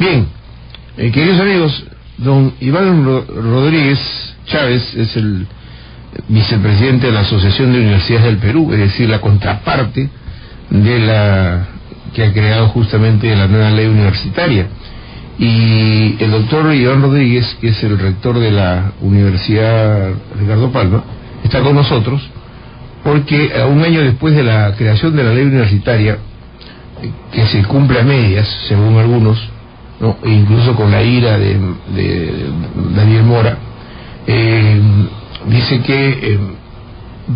Bien, queridos amigos, don Iván Rodríguez Chávez es el vicepresidente de la Asociación de Universidades del Perú, es decir, la contraparte de la que ha creado justamente la nueva ley universitaria. Y el doctor Iván Rodríguez, que es el rector de la Universidad Ricardo Palma, está con nosotros porque un año después de la creación de la ley universitaria, que se cumple a medias, según algunos, ¿no? E incluso con la ira de Daniel Mora, dice que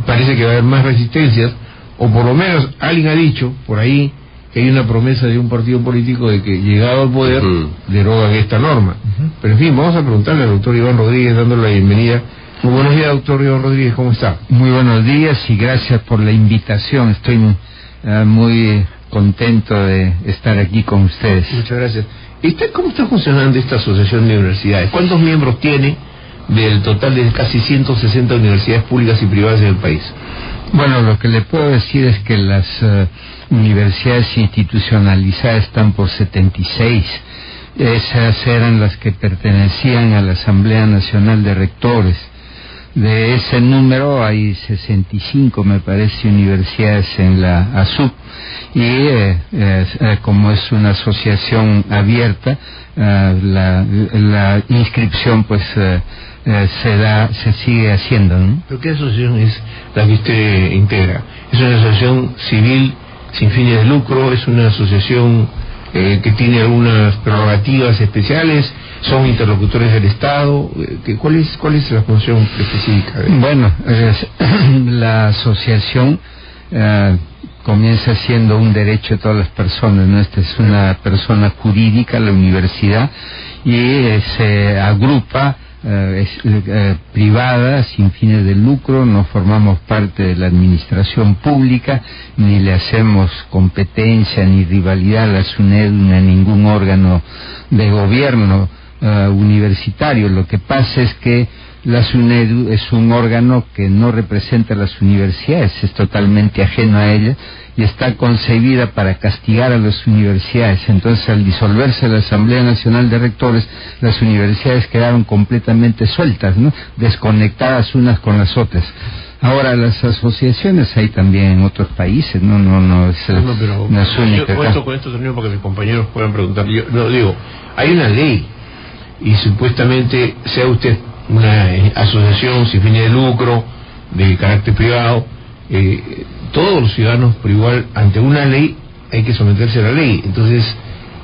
parece que va a haber más resistencias, o por lo menos alguien ha dicho por ahí que hay una promesa de un partido político de que llegado al poder derogan esta norma. Pero en fin, vamos a preguntarle al doctor Iván Rodríguez, dándole la bienvenida. Muy buenos días, doctor Iván Rodríguez, ¿cómo está? Muy buenos días y gracias por la invitación. Estoy muy contento de estar aquí con ustedes. Muchas gracias. ¿Cómo está funcionando esta asociación de universidades? ¿Cuántos miembros tiene del total de casi 160 universidades públicas y privadas en el país? Bueno, lo que le puedo decir es que las universidades institucionalizadas están por 76. Esas eran las que pertenecían a la Asamblea Nacional de Rectores. De ese número hay 65, me parece, universidades en la ASUP, y como es una asociación abierta, la inscripción pues se sigue haciendo, ¿no? ¿Pero qué asociación es la que usted integra? ¿Es una asociación civil sin fines de lucro? ¿Es una asociación que tiene algunas prerrogativas especiales? ¿Son interlocutores del Estado? ¿Cuál es la función específica? Bueno, la asociación comienza siendo un derecho de todas las personas, ¿no? Esta es una persona jurídica, la universidad, y se agrupa privada, sin fines de lucro. No formamos parte de la administración pública, ni le hacemos competencia ni rivalidad a la SUNEDU ni a ningún órgano de gobierno universitario. Lo que pasa es que la SUNEDU es un órgano que no representa a las universidades, es totalmente ajeno a ellas y está concebida para castigar a las universidades. Entonces, al disolverse la Asamblea Nacional de Rectores, las universidades quedaron completamente sueltas, ¿no? Desconectadas unas con las otras. Ahora, las asociaciones hay también en otros países, no es única. Con esto termino para que mis compañeros puedan preguntar. Yo no digo, hay una ley y supuestamente sea usted una asociación sin fines de lucro, de carácter privado, todos los ciudadanos por igual ante una ley hay que someterse a la ley. Entonces,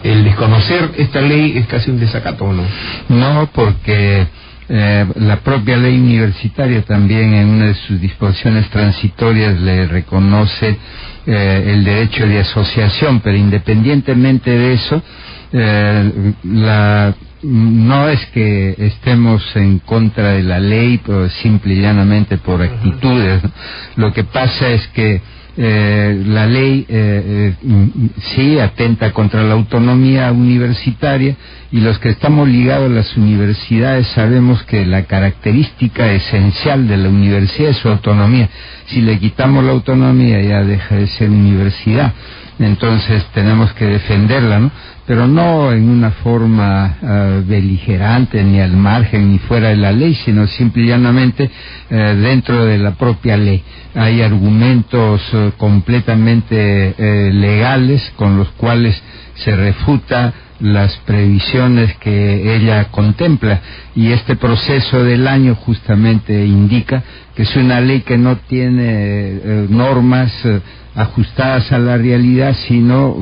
el desconocer esta ley es casi un desacato, ¿no? No, porque la propia ley universitaria también en una de sus disposiciones transitorias le reconoce el derecho de asociación, pero independientemente de eso, no es que estemos en contra de la ley, pero simple y llanamente por actitudes, ¿no? Lo que pasa es que la ley sí atenta contra la autonomía universitaria, y los que estamos ligados a las universidades sabemos que la característica esencial de la universidad es su autonomía. Si le quitamos la autonomía ya deja de ser universidad. Entonces tenemos que defenderla, ¿no? Pero no en una forma beligerante, ni al margen, ni fuera de la ley, sino simple y llanamente dentro de la propia ley. Hay argumentos completamente legales con los cuales se refuta las previsiones que ella contempla, y este proceso del año justamente indica que es una ley que no tiene normas ajustadas a la realidad, sino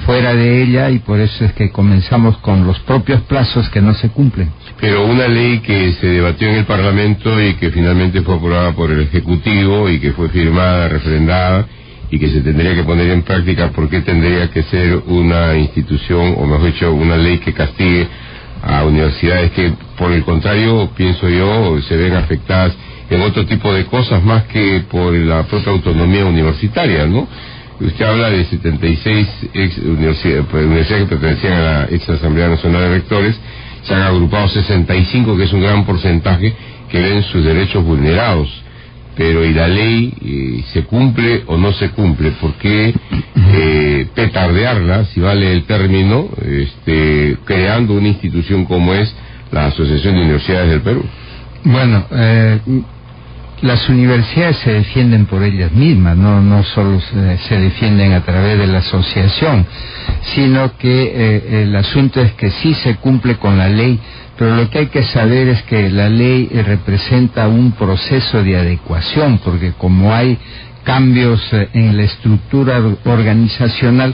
fuera de ella, y por eso es que comenzamos con los propios plazos que no se cumplen. Pero una ley que se debatió en el Parlamento y que finalmente fue aprobada por el Ejecutivo y que fue firmada, refrendada, y que se tendría que poner en práctica, ¿por qué tendría que ser una institución, o mejor dicho, una ley que castigue a universidades que, por el contrario, pienso yo, se ven afectadas en otro tipo de cosas más que por la propia autonomía universitaria, ¿no? Usted habla de 76 universidades que pertenecían a la ex Asamblea Nacional de Rectores. Se han agrupado 65, que es un gran porcentaje, que ven sus derechos vulnerados. pero ¿y la ley se cumple o no se cumple? ¿Por qué petardearla, si vale el término, creando una institución como es la Asociación de Universidades del Perú? Bueno, las universidades se defienden por ellas mismas, no solo se defienden a través de la asociación, sino que el asunto es que sí se cumple con la ley, pero lo que hay que saber es que la ley representa un proceso de adecuación, porque como hay cambios en la estructura organizacional,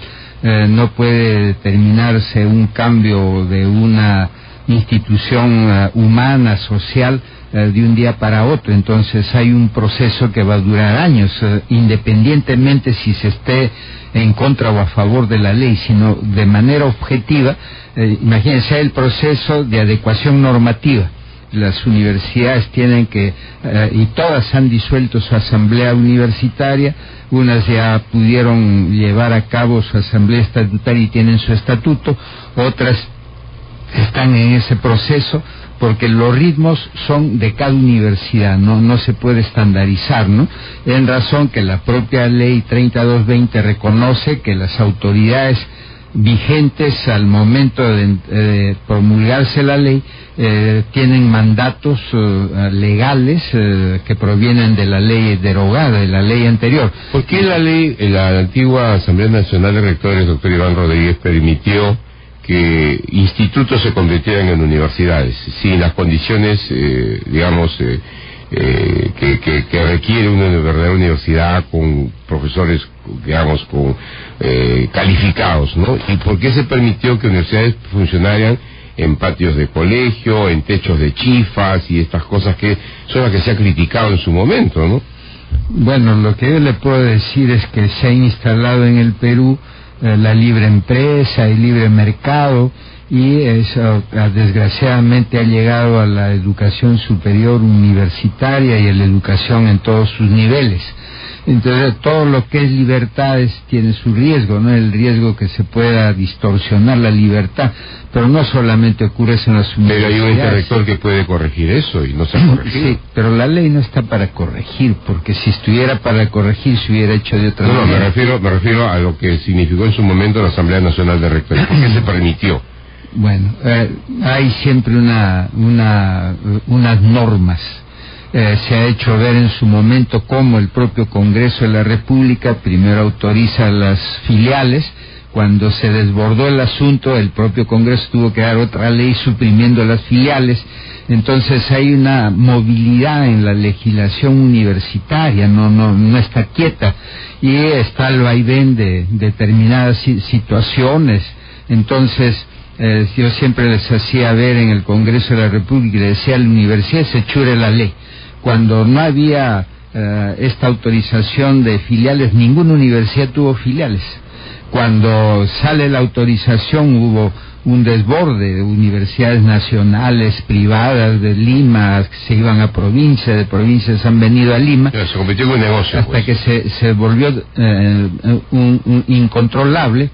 no puede determinarse un cambio de una institución humana, social, de un día para otro. Entonces hay un proceso que va a durar años, independientemente si se esté en contra o a favor de la ley, sino de manera objetiva. Imagínense el proceso de adecuación normativa. Las universidades tienen que, y todas han disuelto su asamblea universitaria, unas ya pudieron llevar a cabo su asamblea estatutaria y tienen su estatuto, otras están en ese proceso, porque los ritmos son de cada universidad, no se puede estandarizar, ¿no? En razón que la propia ley 3220 reconoce que las autoridades vigentes al momento de promulgarse la ley tienen mandatos legales que provienen de la ley derogada, de la ley anterior. ¿Por qué la antigua Asamblea Nacional de Rectores, doctor Iván Rodríguez, permitió que institutos se convirtieran en universidades, sin las condiciones, que requiere una verdadera universidad con profesores, digamos, calificados, ¿no? ¿Y por qué se permitió que universidades funcionaran en patios de colegio, en techos de chifas y estas cosas que son las que se ha criticado en su momento, ¿no? Bueno, lo que yo le puedo decir es que se ha instalado en el Perú la libre empresa, el libre mercado, y eso desgraciadamente ha llegado a la educación superior universitaria y a la educación en todos sus niveles. Entonces todo lo que es libertades tiene su riesgo, ¿no? El riesgo que se pueda distorsionar la libertad, pero no solamente ocurre eso en las universidades. Pero hay un interrector que puede corregir eso y no se ha corregido. Sí, pero la ley no está para corregir, porque si estuviera para corregir se hubiera hecho de otra manera. Me refiero a lo que significó en su momento la Asamblea Nacional de Rectores. ¿Por qué se permitió? Bueno, hay siempre unas normas. Se ha hecho ver en su momento cómo el propio Congreso de la República primero autoriza las filiales. Cuando se desbordó el asunto, el propio Congreso tuvo que dar otra ley suprimiendo las filiales. Entonces hay una movilidad en la legislación universitaria, no está quieta, y está el vaivén de determinadas situaciones. Entonces yo siempre les hacía ver en el Congreso de la República, y le decía a la universidad, se chure la ley. Cuando no había esta autorización de filiales, ninguna universidad tuvo filiales. Cuando sale la autorización hubo un desborde de universidades nacionales, privadas, de Lima, que se iban a provincia, de provincias han venido a Lima. Se convirtió en un negocio. Hasta que se volvió un incontrolable.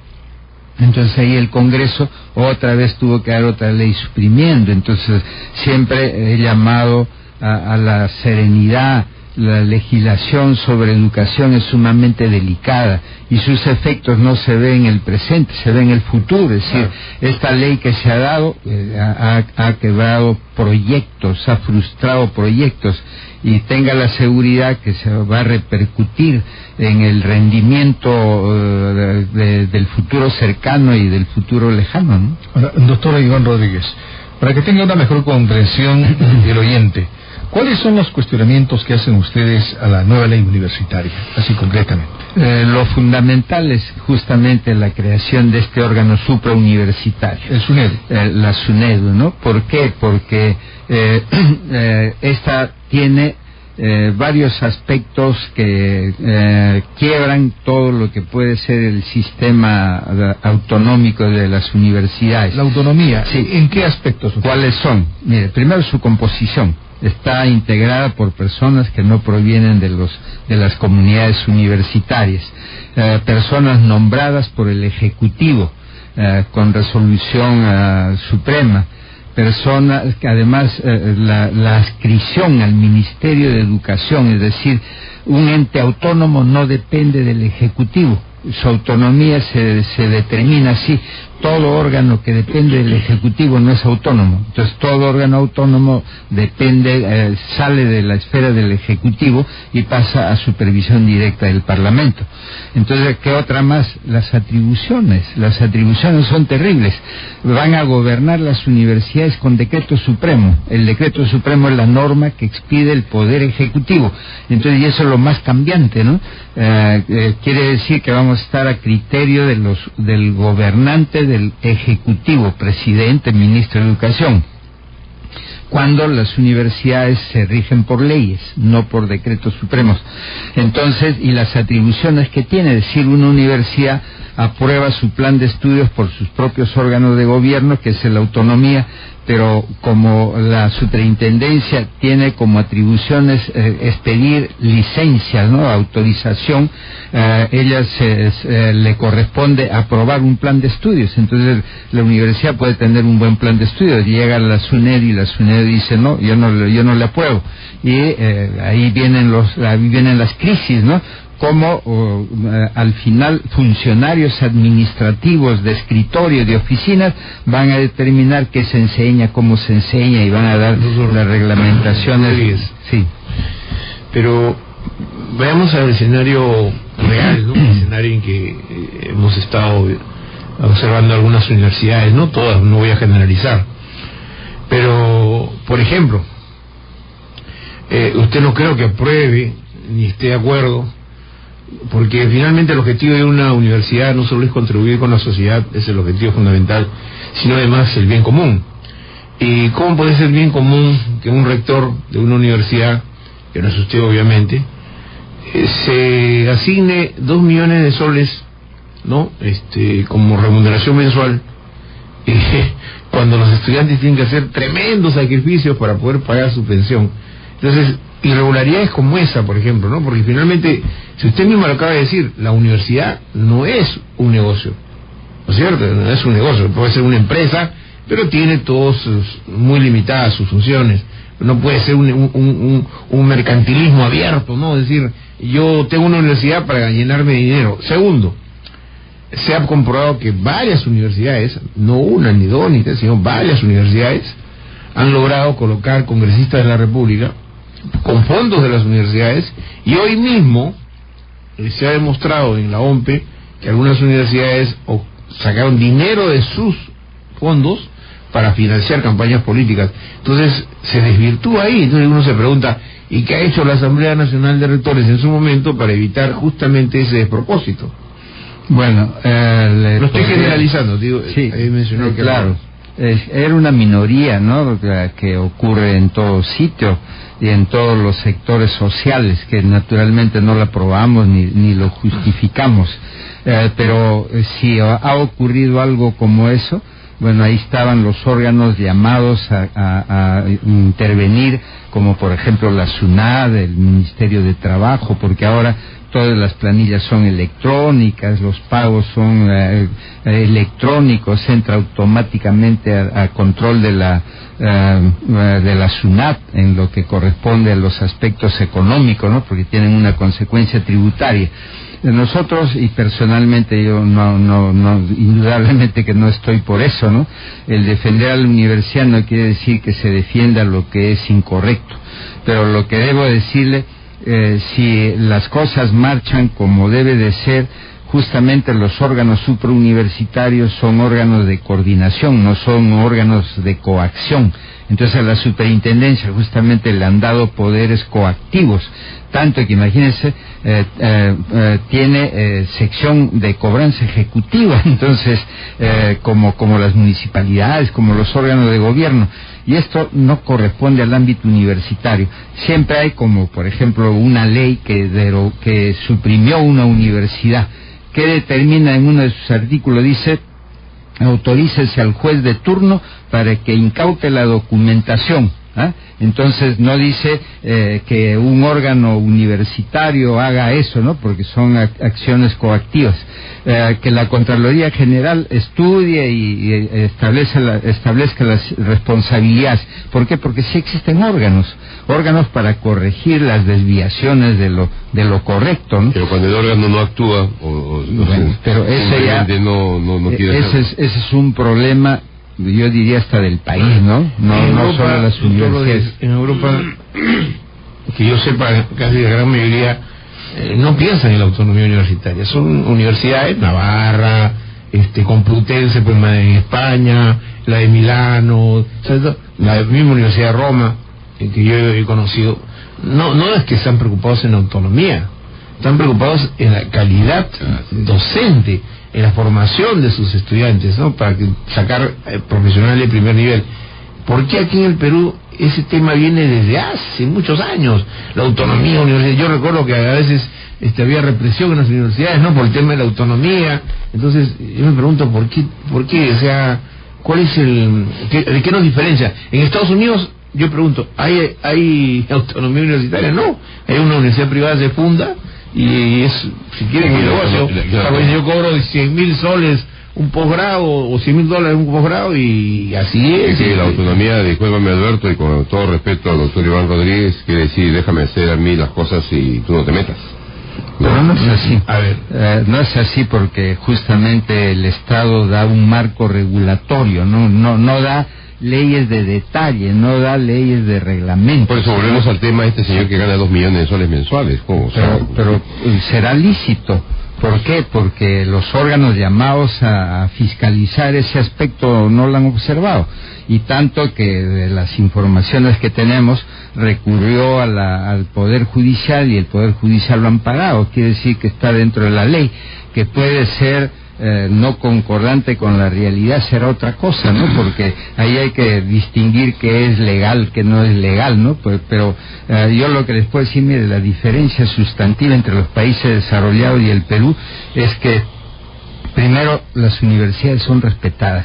Entonces ahí el Congreso otra vez tuvo que dar otra ley suprimiendo. Entonces siempre he llamado a la serenidad. La legislación sobre educación es sumamente delicada y sus efectos no se ven en el presente, se ven en el futuro. Es decir, esta ley que se ha dado ha quebrado proyectos, ha frustrado proyectos, y tenga la seguridad que se va a repercutir en el rendimiento del futuro cercano y del futuro lejano, ¿no? Ahora, doctor Iván Rodríguez, para que tenga una mejor comprensión el oyente, ¿cuáles son los cuestionamientos que hacen ustedes a la nueva ley universitaria, así concretamente? Lo fundamental es justamente la creación de este órgano suprauniversitario. El SUNEDU. La SUNEDU, ¿no? ¿Por qué? Porque esta tiene varios aspectos que quiebran todo lo que puede ser el sistema autonómico de las universidades. La autonomía, sí. ¿En qué aspectos? ¿Cuáles son? Mire, primero su composición. Está integrada por personas que no provienen de las comunidades universitarias, personas nombradas por el Ejecutivo con resolución suprema, personas que además la adscripción al Ministerio de Educación, es decir, un ente autónomo no depende del Ejecutivo, su autonomía se determina así. Todo órgano que depende del Ejecutivo no es autónomo. Entonces todo órgano autónomo depende, sale de la esfera del Ejecutivo y pasa a supervisión directa del Parlamento. Entonces, ¿qué otra más? Las atribuciones son terribles. Van a gobernar las universidades con decreto supremo. El decreto supremo es la norma que expide el Poder Ejecutivo. Entonces, y eso es lo más cambiante, ¿no? Quiere decir que vamos a estar a criterio del gobernante del Ejecutivo, presidente, ministro de Educación, cuando las universidades se rigen por leyes, no por decretos supremos. Entonces, y las atribuciones que tiene, es decir, una universidad aprueba su plan de estudios por sus propios órganos de gobierno, que es la autonomía, pero como la superintendencia tiene como atribuciones expedir licencias, ¿no?, autorización, le corresponde aprobar un plan de estudios. Entonces la universidad puede tener un buen plan de estudios, llega a la SUNED y la SUNED dice no, yo no le apruebo, y ahí vienen las crisis, ¿no? Como al final funcionarios administrativos de escritorio, de oficinas, van a determinar qué se enseña, cómo se enseña, y van a dar las reglamentaciones. Sí. Pero veamos al escenario real, ¿no? El escenario en que hemos estado observando algunas universidades, no todas, no voy a generalizar, pero por ejemplo, usted no creo que apruebe ni esté de acuerdo, porque finalmente el objetivo de una universidad no solo es contribuir con la sociedad, es el objetivo fundamental, sino además el bien común. ¿Y cómo puede ser bien común que un rector de una universidad, que no es usted obviamente, se asigne 2 millones de soles, ¿no?, como remuneración mensual, cuando los estudiantes tienen que hacer tremendos sacrificios para poder pagar su pensión? Entonces, irregularidades como esa, por ejemplo, ¿no? Porque finalmente, si usted mismo lo acaba de decir, la universidad no es un negocio, ¿no es cierto? No es un negocio, puede ser una empresa, pero tiene muy limitadas sus funciones. No puede ser un mercantilismo abierto, ¿no? Es decir, yo tengo una universidad para llenarme de dinero. Segundo, se ha comprobado que varias universidades, no una ni dos ni tres, sino varias universidades, han logrado colocar congresistas de la República con fondos de las universidades, y hoy mismo se ha demostrado en la OMPE que algunas universidades sacaron dinero de sus fondos para financiar campañas políticas. Entonces se desvirtúa ahí. Entonces uno se pregunta, ¿y qué ha hecho la Asamblea Nacional de Rectores en su momento para evitar justamente ese despropósito? Bueno, lo estoy generalizando, digo, sí, ahí mencionó que claro, era una minoría, ¿no?, que ocurre en todo sitio y en todos los sectores sociales, que naturalmente no lo aprobamos ni lo justificamos, pero si ha ocurrido algo como eso, bueno, ahí estaban los órganos llamados a intervenir, como por ejemplo la SUNAD, el Ministerio de Trabajo, porque ahora todas las planillas son electrónicas, los pagos son electrónicos, entra automáticamente a control de la SUNAT en lo que corresponde a los aspectos económicos, ¿no?, porque tienen una consecuencia tributaria. Nosotros, y personalmente yo no indudablemente que no estoy por eso, ¿no? El defender a la universidad no quiere decir que se defienda lo que es incorrecto, pero lo que debo decirle, si las cosas marchan como debe de ser, justamente los órganos suprauniversitarios son órganos de coordinación, no son órganos de coacción. Entonces a la superintendencia justamente le han dado poderes coactivos, tanto que imagínense, tiene sección de cobranza ejecutiva, entonces como las municipalidades, como los órganos de gobierno, y esto no corresponde al ámbito universitario. Siempre hay, como por ejemplo una ley que suprimió una universidad, que determina en uno de sus artículos, dice: autorícese al juez de turno para que incaute la documentación ¿Ah? Entonces no dice que un órgano universitario haga eso, ¿no? Porque son acciones coactivas. Que la Contraloría General estudie y establezca las responsabilidades. ¿Por qué? Porque sí existen órganos para corregir las desviaciones de lo correcto, ¿no? Pero cuando el órgano no actúa pero ese es un problema, yo diría hasta del país, ¿no? No solo las universidades. En Europa, que yo sepa, casi la gran mayoría no piensan en la autonomía universitaria. Son universidades, Navarra, Complutense, pues en España, la de Milano, la misma Universidad de Roma, que yo he conocido. No es que están preocupados en la autonomía, están preocupados en la calidad docente, en la formación de sus estudiantes, ¿no? Para sacar profesionales de primer nivel. ¿Por qué aquí en el Perú ese tema viene desde hace muchos años? La autonomía universitaria. Yo recuerdo que a veces había represión en las universidades, ¿no? Por el tema de la autonomía. Entonces yo me pregunto ¿por qué? O sea, ¿cuál es de qué nos diferencia? En Estados Unidos, yo pregunto, ¿hay autonomía universitaria? No, hay una universidad privada se funda y es, si quieren que negocio, yo cobro 100.000 soles un posgrado o $100.000 un posgrado y así es. Que la autonomía, discúlpame Alberto, y con todo respeto al doctor Iván Rodríguez, quiere decir déjame hacer a mí las cosas y tú no te metas. Pero no es así. A ver, no es así porque justamente el Estado da un marco regulatorio, no da leyes de detalle, no da leyes de reglamento. Por eso volvemos al tema de este señor que gana 2 millones de soles mensuales. ¿Cómo? Pero será lícito. ¿Por qué? Porque los órganos llamados a fiscalizar ese aspecto no lo han observado. Y tanto que de las informaciones que tenemos recurrió al Poder Judicial y el Poder Judicial lo han pagado. Quiere decir que está dentro de la ley, que puede ser no concordante con la realidad, será otra cosa, ¿no? Porque ahí hay que distinguir qué es legal, qué no es legal, ¿no? Pero yo lo que les puedo decir, mire, la diferencia sustantiva entre los países desarrollados y el Perú es que, primero, las universidades son respetadas.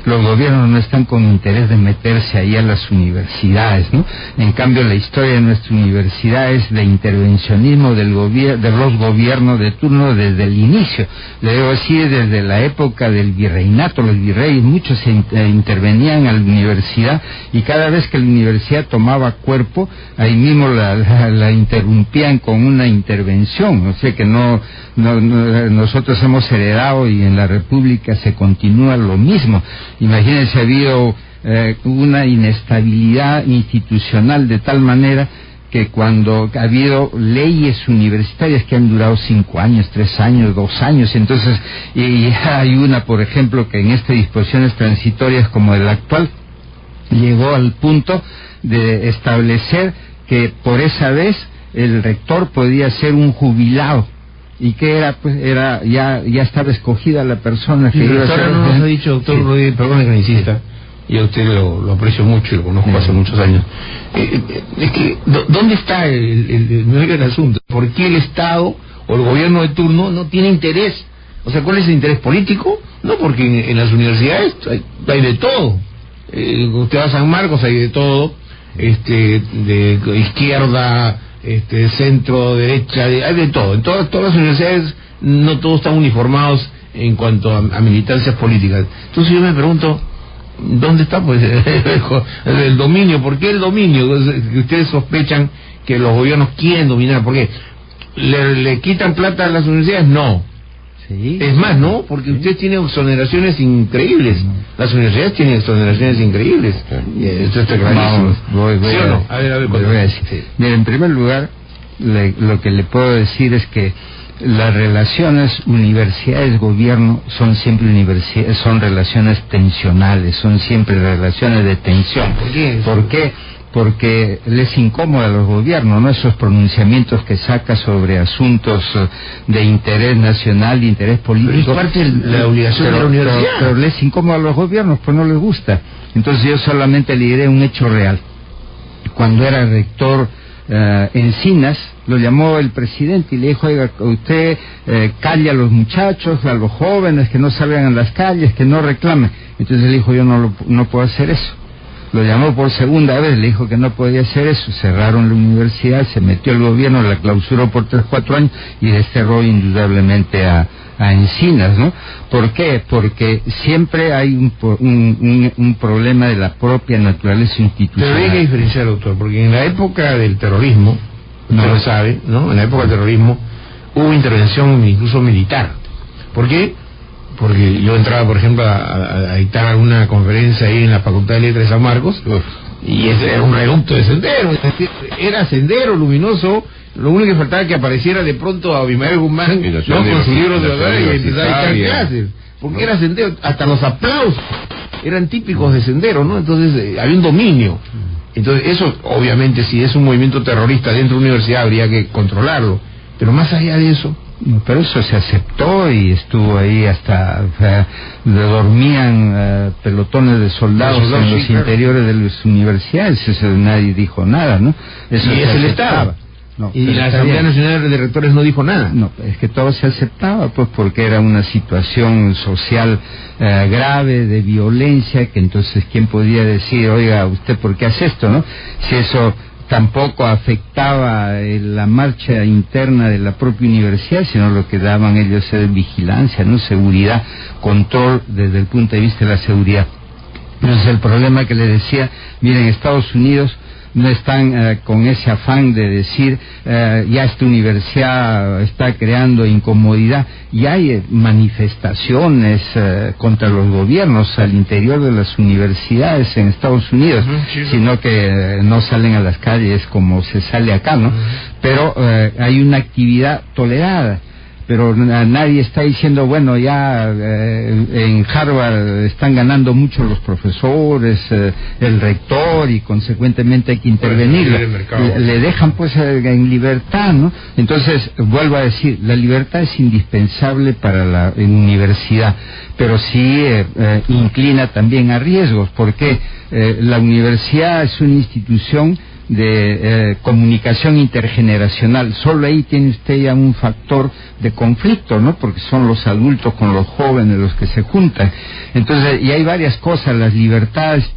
Los gobiernos no están con interés de meterse ahí a las universidades, ¿no? En cambio, la historia de nuestra universidad es de intervencionismo de los gobiernos de turno desde el inicio. Le debo decir, desde la época del virreinato, los virreyes, muchos intervenían a la universidad y cada vez que la universidad tomaba cuerpo, ahí mismo la interrumpían con una intervención. O sea que nosotros hemos heredado y en la República se continúa lo mismo. Imagínense, ha habido una inestabilidad institucional de tal manera que cuando ha habido leyes universitarias que han durado 5 años, 3 años, 2 años, entonces, y hay una, por ejemplo, que en estas disposiciones transitorias como la actual, llegó al punto de establecer que por esa vez el rector podía ser un jubilado. ¿Y qué era? Pues ya estaba escogida la persona que iba a ser. No nos ha dicho, doctor Rodríguez, perdón que me insista, y a usted lo aprecio mucho y lo conozco hace muchos años. Es que, ¿dónde está el asunto? ¿Por qué el Estado o el gobierno de turno no tiene interés? O sea, ¿cuál es el interés político? No, porque en las universidades hay de todo. Usted va a San Marcos, hay de todo, de izquierda, centro, derecha, hay de todo. En todas las universidades no todos están uniformados en cuanto a militancias políticas. Entonces yo me pregunto, ¿dónde está pues el dominio? ¿Por qué el dominio? Que ustedes sospechan que los gobiernos quieren dominar. ¿Por qué? ¿Le quitan plata a las universidades? No. Sí. Es más, ¿no? Porque usted tiene exoneraciones increíbles. Las universidades tienen exoneraciones increíbles. Esto está clarísimo. ¿Sí o no? A ver, voy a decir. Sí. Mira, en primer lugar, lo que le puedo decir es que las relaciones universidades-gobierno son siempre son relaciones tensionales, son siempre relaciones de tensión. ¿Por qué? Porque les incomoda a los gobiernos, ¿no? Esos pronunciamientos que saca sobre asuntos de interés nacional, de interés político. Pero es parte de la obligación de la universidad. Pero les incomoda a los gobiernos, pues no les gusta. Entonces yo solamente le diré un hecho real. Cuando era rector Encinas, lo llamó el presidente y le dijo, oiga, usted calle a los muchachos, a los jóvenes que no salgan a las calles, que no reclamen. Entonces él dijo, yo no puedo hacer eso. lo llamó por segunda vez, le dijo que no podía hacer eso, cerraron la universidad, se metió el gobierno, la clausuró por 3-4 años y desterró indudablemente a Encinas, ¿no? ¿Por qué? Porque siempre hay un problema de la propia naturaleza institucional. Pero hay que diferenciar, doctor, porque en la época del terrorismo, usted lo sabe, ¿no? En la época del terrorismo hubo intervención incluso militar. ¿Por qué? Porque yo entraba, por ejemplo, a dictar alguna conferencia ahí en la Facultad de Letras de San Marcos, y ese era un reducto de sendero, era sendero luminoso. Lo único que faltaba que apareciera de pronto a Abimael Guzmán, no, con su libro de verdad, y empezara a dictar clases, porque era sendero, hasta los aplausos eran típicos de sendero, ¿no? Entonces había un dominio. Entonces eso, obviamente, si es un movimiento terrorista dentro de una universidad, habría que controlarlo, pero más allá de eso... Pero eso se aceptó y estuvo ahí hasta, o sea, dormían pelotones de soldados en los interiores de las universidades, eso nadie dijo nada, ¿no? Eso y es el Estado. No, y la Asamblea Nacional de Rectores no dijo nada. No, es que todo se aceptaba, pues, porque era una situación social grave, de violencia, que entonces, ¿quién podía decir, oiga, usted por qué hace esto, no? Si eso tampoco afectaba la marcha interna de la propia universidad, sino lo que daban ellos era vigilancia, no seguridad, control desde el punto de vista de la seguridad. Entonces el problema que le decía, miren, Estados Unidos no están con ese afán de decir ya esta universidad está creando incomodidad, y hay manifestaciones contra los gobiernos al interior de las universidades en Estados Unidos, sino que no salen a las calles como se sale acá, ¿no? Pero hay una actividad tolerada. Pero nadie está diciendo, bueno, ya en Harvard están ganando mucho los profesores, el rector, y consecuentemente hay que intervenir. Le dejan pues en libertad, ¿no? Entonces, vuelvo a decir, la libertad es indispensable para la universidad, pero sí inclina también a riesgos, porque la universidad es una institución de comunicación intergeneracional. Solo ahí tiene usted ya un factor de conflicto, ¿no? Porque son los adultos con los jóvenes los que se juntan. Entonces, y hay varias cosas, las libertades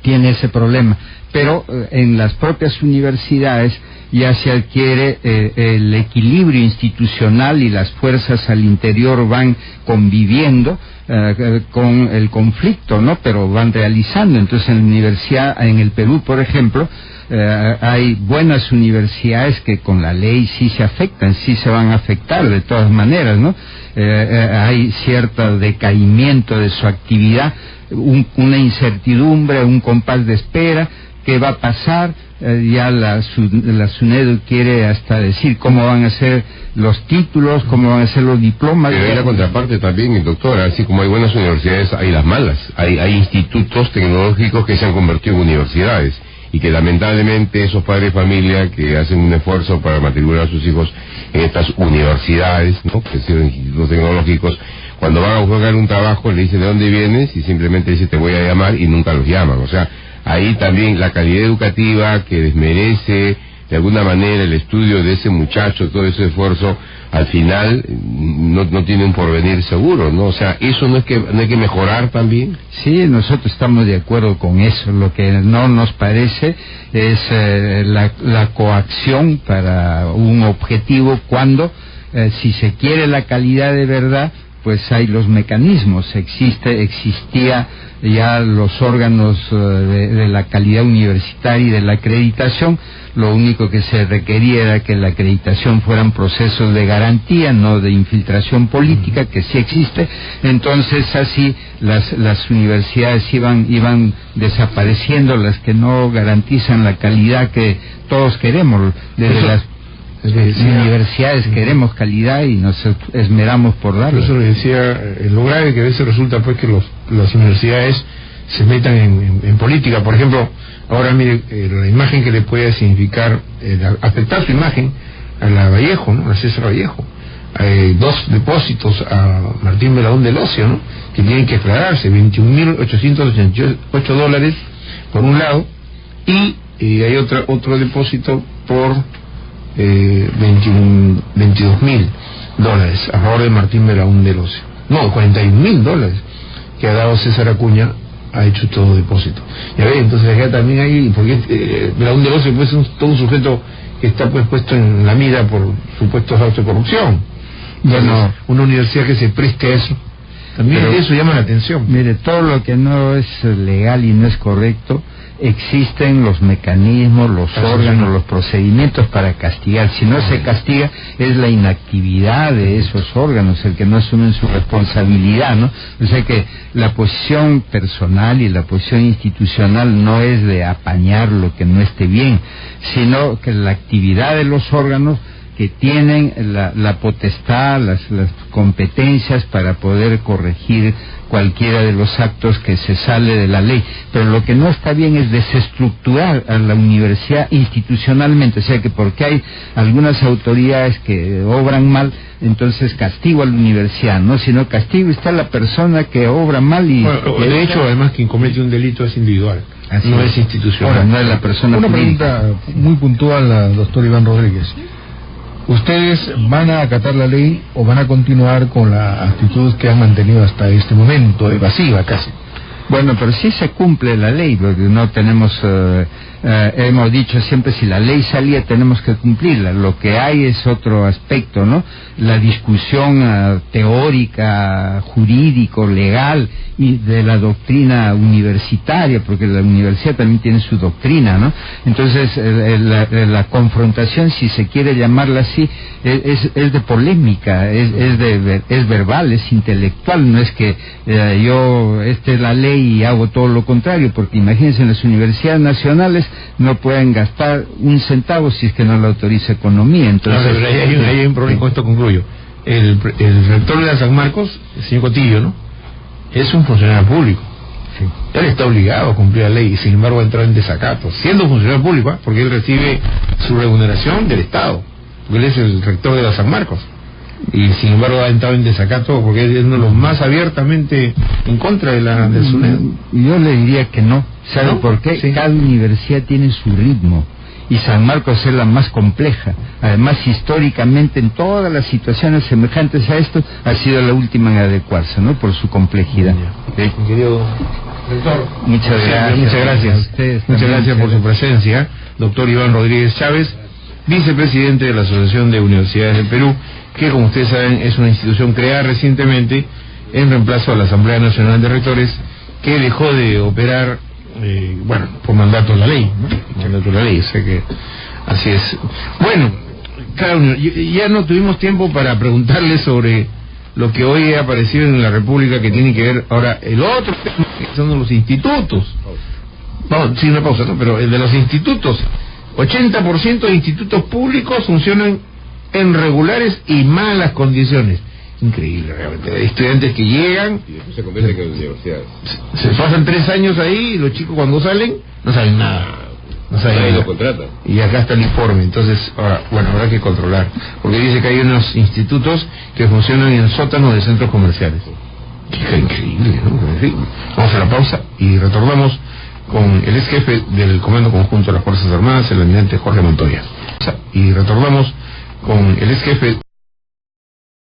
tiene ese problema, pero en las propias universidades ya se adquiere el equilibrio institucional y las fuerzas al interior van conviviendo con el conflicto, ¿no? Pero van realizando. Entonces, en la universidad, en el Perú, por ejemplo, hay buenas universidades que con la ley sí se afectan, sí se van a afectar de todas maneras, ¿no? Hay cierto decaimiento de su actividad, una incertidumbre, un compás de espera. ¿Qué va a pasar? Ya la SUNEDU quiere hasta decir cómo van a ser los títulos, cómo van a ser los diplomas. Pero hay la contraparte también, doctor, así como hay buenas universidades, hay las malas. Hay institutos tecnológicos que se han convertido en universidades, y que lamentablemente esos padres de familia que hacen un esfuerzo para matricular a sus hijos en estas universidades, ¿no?, que son institutos tecnológicos, cuando van a buscar un trabajo le dicen de dónde vienes y simplemente dice te voy a llamar, y nunca los llaman. O sea, ahí también la calidad educativa que desmerece de alguna manera el estudio de ese muchacho, todo ese esfuerzo, al final no tiene un porvenir seguro, ¿no? O sea, ¿eso no hay que mejorar también? Sí, nosotros estamos de acuerdo con eso. Lo que no nos parece es la coacción para un objetivo, cuando si se quiere la calidad de verdad, pues hay los mecanismos. Existía ya los órganos de la calidad universitaria y de la acreditación. Lo único que se requería era que la acreditación fueran procesos de garantía, no de infiltración política, que sí existe. Entonces así las universidades iban desapareciendo, las que no garantizan la calidad que todos queremos. Desde las universidades queremos calidad y nos esmeramos por darlo. Por eso le decía, lo grave que a veces resulta pues que las universidades se metan en política. Por ejemplo, ahora mire, la imagen que le puede significar, afectar su imagen a la Vallejo, ¿no?, a César Vallejo. Hay 2 depósitos a Martín Belaúnde del Ocio, ¿no?, que tienen que aclararse, $21,888 por un lado, y hay otro depósito por $22,000 a favor de Martín Belaúnde del Ocio. No, $41,000 que ha dado César Acuña ha hecho todo depósito. Ya ves, entonces acá también hay, porque un negocio puede ser todo un sujeto que está pues puesto en la mira por supuestos actos de corrupción. Bueno, una universidad que se preste a eso, también eso llama la atención. Mire, todo lo que no es legal y no es correcto, existen los mecanismos, los órganos, los procedimientos para castigar. Si no se castiga, es la inactividad de esos órganos, el que no asumen su responsabilidad, ¿no? O sea que la posición personal y la posición institucional no es de apañar lo que no esté bien, sino que la actividad de los órganos que tienen la potestad, las competencias para poder corregir cualquiera de los actos que se sale de la ley. Pero lo que no está bien es desestructurar a la universidad institucionalmente, o sea que porque hay algunas autoridades que obran mal, entonces castigo a la universidad, no, sino castigo está la persona que obra mal y... Bueno, de hecho, además, quien comete un delito es individual, no es institucional. Ahora, no es la persona Una jurídica. pregunta muy puntual al doctor Iván Rodríguez. ¿Ustedes van a acatar la ley o van a continuar con la actitud que han mantenido hasta este momento, evasiva casi? Bueno, pero sí se cumple la ley, porque no tenemos, hemos dicho siempre, si la ley salía tenemos que cumplirla. Lo que hay es otro aspecto, ¿no? La discusión teórica, jurídico, legal y de la doctrina universitaria, porque la universidad también tiene su doctrina, ¿no? Entonces, la confrontación, si se quiere llamarla así, es de polémica, es verbal, es intelectual, no es que yo, esta es la ley y hago todo lo contrario, porque imagínense, en las universidades nacionales no pueden gastar un centavo si es que no lo autoriza economía. Entonces, no, hay un problema, con esto concluyo. El rector de la San Marcos, el señor Cotillo, ¿no?, es un funcionario público. Sí. Él está obligado a cumplir la ley y sin embargo ha entrado en desacato, siendo funcionario público, porque él recibe su remuneración del Estado, porque él es el rector de la San Marcos. Y sin embargo ha entrado en desacato porque es uno de los más abiertamente en contra de la SUNED. Yo le diría que no. ¿Sabe ¿No? por qué? Sí. Cada universidad tiene su ritmo y San Marcos es la más compleja. Además, históricamente, en todas las situaciones semejantes a esto, ha sido la última en adecuarse, ¿no?, por su complejidad. Sí. Querido rector, muchas gracias. Muchas gracias. Muchas gracias por su presencia, doctor Iván Rodríguez Chávez, vicepresidente de la Asociación de Universidades del Perú, que, como ustedes saben, es una institución creada recientemente en reemplazo a la Asamblea Nacional de Rectores, que dejó de operar, por mandato de la ley, ¿no? Mandato de la ley, o sea que así es. Bueno, claro, ya no tuvimos tiempo para preguntarle sobre lo que hoy ha aparecido en la República, que tiene que ver ahora el otro tema, que son los institutos. Vamos, sí, una pausa, ¿no? Pero el de los institutos, 80% de institutos públicos funcionan en regulares y malas condiciones. Increíble, realmente. Hay estudiantes que llegan y después se convierten en universidades. Se pasan 3 años ahí y los chicos cuando salen no saben nada. No saben Nadie nada. lo contrata. Y acá está el informe. Entonces, ahora, habrá que controlar. Porque dice que hay unos institutos que funcionan en sótanos de centros comerciales. Qué increíble, ¿no? En fin, vamos a la pausa y retornamos con el ex jefe del Comando Conjunto de las Fuerzas Armadas, el almirante Jorge Montoya. Y retornamos con el ex jefe